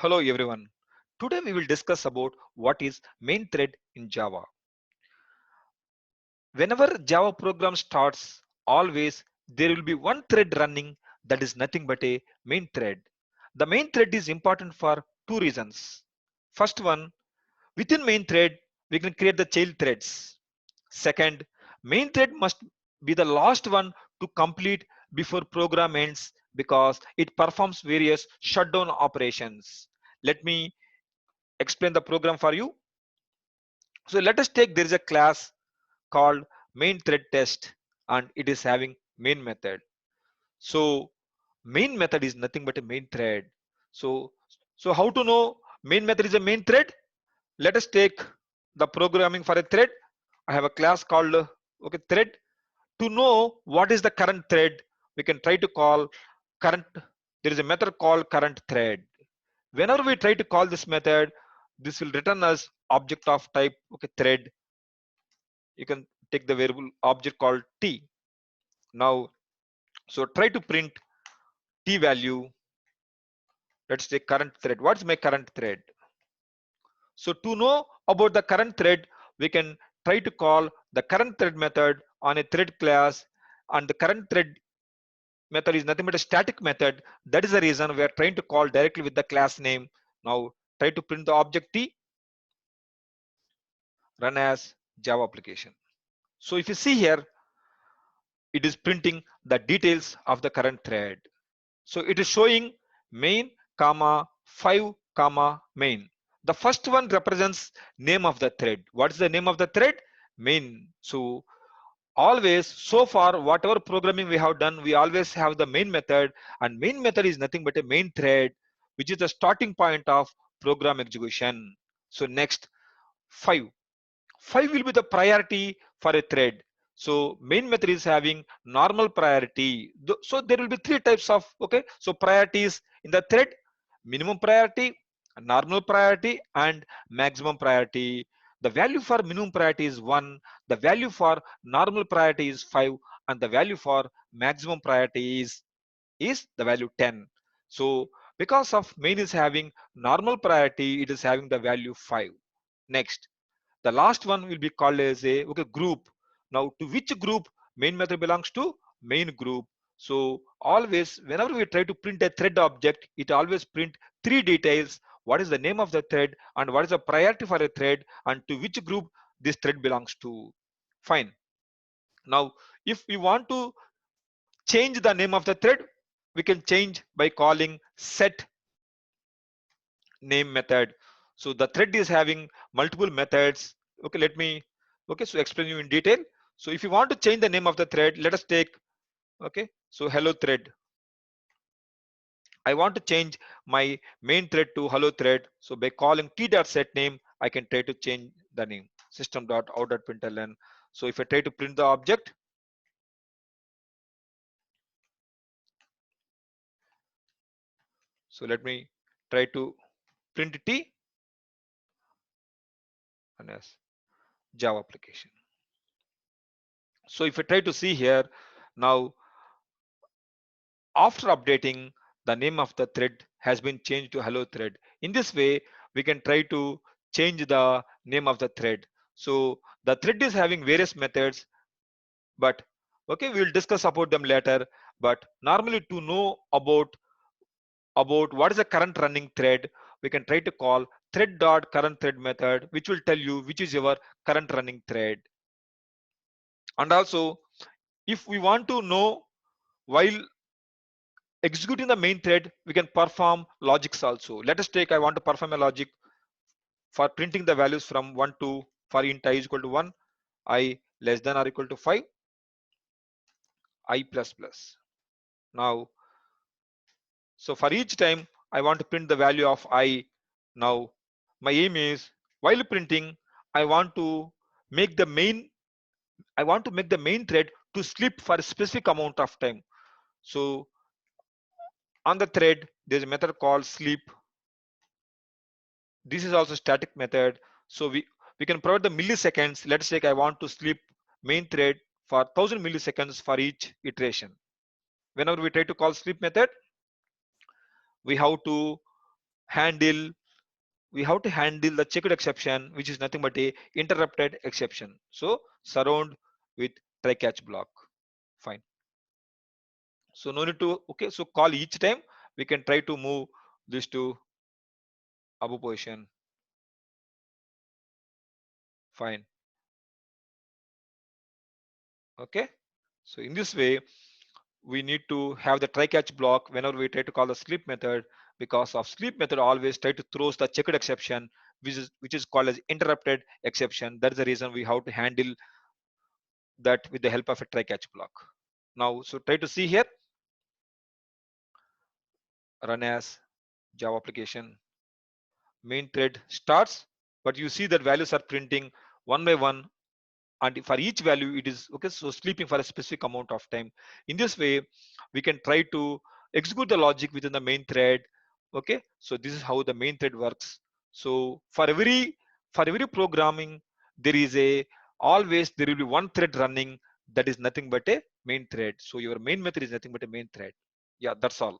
Hello everyone. Today we will discuss about what is main thread in Java. Whenever Java program starts, always there will be one thread running that is nothing but a main thread. The main thread is important for two reasons. First one, within main thread, we can create the child threads. Second, main thread must be the last one to complete before program ends because it performs various shutdown operations. Let me explain the program for you. So let us take there is a class called main thread test and it is having main method. So main method is nothing but a main thread. So how to know main method is a main thread? Let us take the programming for a thread. I have a class called okay thread. To know what is the current thread, we can try to call current. There is a method called current thread. Whenever we try to call this method, this will return as object of type okay thread. You can take the variable object called t. Now so try to print t value. Let's say current thread. What's my current thread? So to know about the current thread, we can try to call the current thread method on a thread class, and the current thread method is nothing but a static method. That is the reason we are trying to call directly with the class name. Now try to print the object t, run as Java application. So if you see here, it is printing the details of the current thread. So it is showing main comma 5 comma main. The first one represents name of the thread. What is the name of the thread? Main. So always so far whatever programming we have done, we always have the main method, and main method is nothing but a main thread which is the starting point of program execution. So next 5. 5 will be the priority for a thread. So main method is having normal priority. So there will be three types of okay. So priorities in the thread: minimum priority, normal priority, and maximum priority. The value for minimum priority is 1. The value for normal priority is 5, and the value for maximum priority is the value 10. So because of main is having normal priority, it is having the value 5. Next, the last one will be called as a okay group. Now to which group main method belongs to? Main group. So always whenever we try to print a thread object, it always print three details: what is the name of the thread, and what is the priority for a thread, and to which group this thread belongs to. Fine. Now if we want to change the name of the thread, we can change by calling set name method. So the thread is having multiple methods. Okay, let me okay so explain you in detail. So if you want to change the name of the thread, let us take okay so hello thread. I want to change my main thread to hello thread. So by calling t.set name, I can try to change the name system.out.println. So if I try to print the object, so let me try to print t and as Java application. So if I try to see here now, after updating, the name of the thread has been changed to hello thread. In this way, we can try to change the name of the thread. So the thread is having various methods, but okay, we will discuss about them later. But normally to know about what is the current running thread, we can try to call thread.current thread method, which will tell you which is your current running thread. And also, if we want to know while executing the main thread, we can perform logics also. Let us take, I want to perform a logic for printing the values from 1 to, for int I is equal to 1, I less than or equal to 5, I plus plus. Now, so for each time I want to print the value of I. Now, my aim is while printing, I want to make the main, I want to make the main thread to sleep for a specific amount of time. So on the thread, there's a method called sleep. This is also static method. So we can provide the milliseconds. Let's say I want to sleep main thread for 1000 milliseconds for each iteration. Whenever we try to call sleep method, we have to handle we have to handle the checked exception, which is nothing but a interrupted exception. So surround with try catch block. Fine. So no need to okay. So call each time we can try to move this to above position. Fine. Okay. So in this way, we need to have the try catch block whenever we try to call the sleep method, because of sleep method always try to throws the checked exception, which is called as interrupted exception. That's the reason we have to handle that with the help of a try catch block. Now, so try to see here, run as Java application, main thread starts, but you see that values are printing one by one, and for each value it is okay, so sleeping for a specific amount of time. In this way we can try to execute the logic within the main thread. Okay, so this is how the main thread works. So for every programming, there is a always there will be one thread running, that is nothing but a main thread. So your main method is nothing but a main thread. Yeah, that's all.